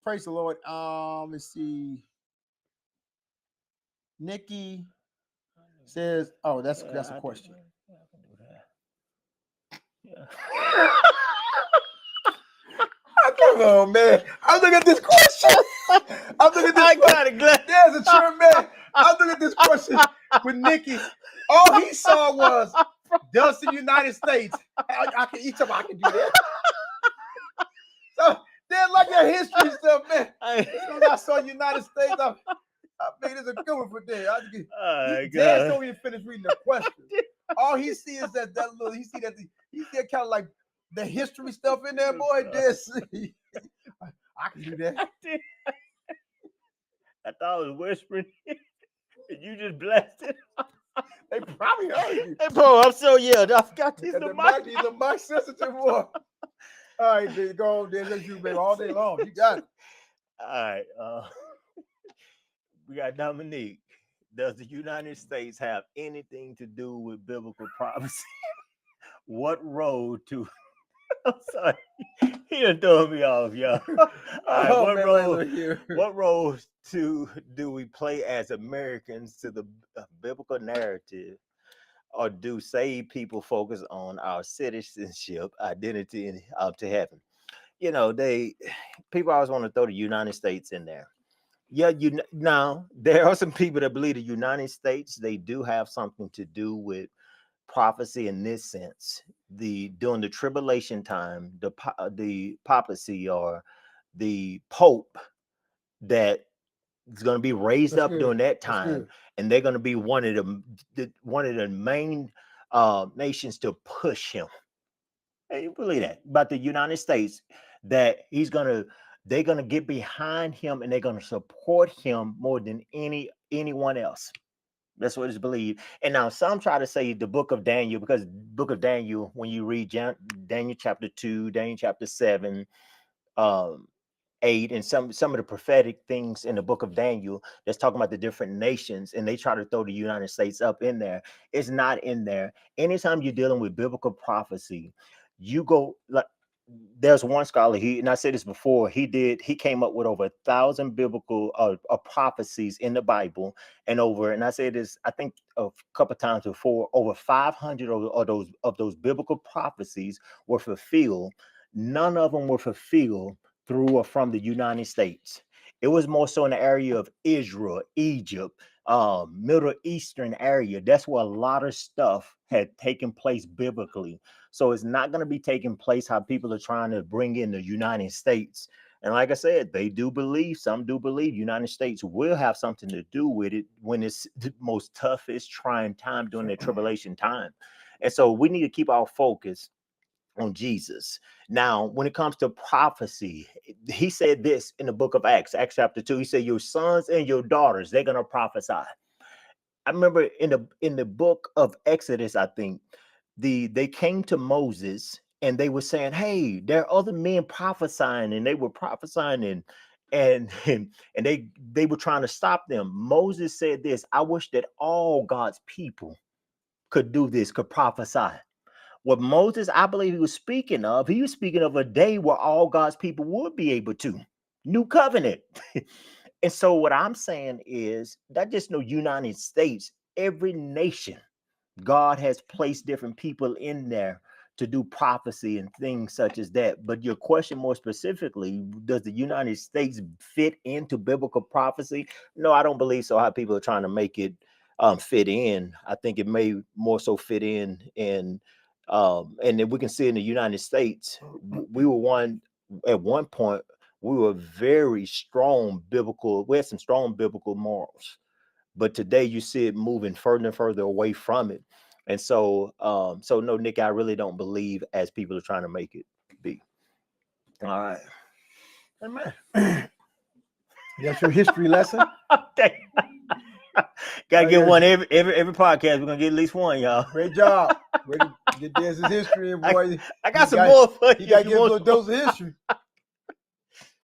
Praise the Lord. Let's see. Nikki says, "Oh, that's a question." I can do that. Yeah. Come on, man. I'm looking at this question. I'm looking at this I question. got it, Glenn. There's a trim, man. I'm looking at this question with Nikki. All he saw was, does the United States? I can each of I can do that. So they're like your history stuff, man. As soon as I saw United States, I mean, it's a good one for there. Dad told me to finish reading the question. All he sees is that little. He see kind of like the history stuff in there, boy. This I can do that. I thought I was whispering, and you just blasted. They probably heard you. Hey, bro, I'm so I forgot these the mic sensitive one. All right, there you go. There's you, baby, all day long. You got it. All right. We got Dominique. Does the United States have anything to do with biblical prophecy? What role to? I'm sorry, he done throw me off, y'all. What role do we play as Americans to the biblical narrative, or do saved people focus on our citizenship, identity, and to heaven? You know, people always want to throw the United States in there. Yeah, now there are some people that believe the United States, they do have something to do with prophecy in this sense. During the tribulation time, the papacy or the Pope that is going to be raised up during that time, and they're going to be one of the main nations to push him. Hey, you believe that about the United States, that they're gonna get behind him and they're gonna support him more than anyone else. That's what is believed. And now some try to say the book of Daniel, because book of Daniel, when you read Daniel chapter 2, Daniel chapter 7, 8, and some of the prophetic things in the book of Daniel that's talking about the different nations, and they try to throw the United States up in there. It's not in there. Anytime you're dealing with biblical prophecy, you go like, there's one scholar, and I said this before, he came up with over 1,000 biblical prophecies in the Bible, and I said this, I think a couple times before, over 500 of those biblical prophecies were fulfilled. None of them were fulfilled through or from the United States. It was more so in the area of Israel, Egypt, Middle Eastern area. That's where a lot of stuff had taken place biblically. So it's not going to be taking place how people are trying to bring in the United States. And like I said, some do believe United States will have something to do with it when it's the most toughest, trying time during the tribulation time. And so we need to keep our focus on Jesus. Now, when it comes to prophecy, he said this in the book of Acts chapter 2. He said, your sons and your daughters, they're going to prophesy. I remember in the book of Exodus, I think, they came to Moses and they were saying, hey, there are other men prophesying, and they were prophesying and they were trying to stop them. Moses said this, I wish that all God's people could do this, could prophesy. What Moses, I believe he was speaking of a day where all God's people would be able to. New covenant. And so what I'm saying is not just no United States, every nation, God has placed different people in there to do prophecy and things such as that. But your question more specifically, does the United States fit into biblical prophecy? No, I don't believe so. How people are trying to make it fit in. I think it may more so fit in. And then we can see in the United States, we were at one point, we were very strong biblical. We had some strong biblical morals, but today you see it moving further and further away from it. And so, no, Nick, I really don't believe as people are trying to make it be. All right. Amen. That's your history lesson. Gotta get one every podcast. We're gonna get at least one, y'all. Great job. Ready to get this history, boy. I got some more for you. You gotta get a little dose of history.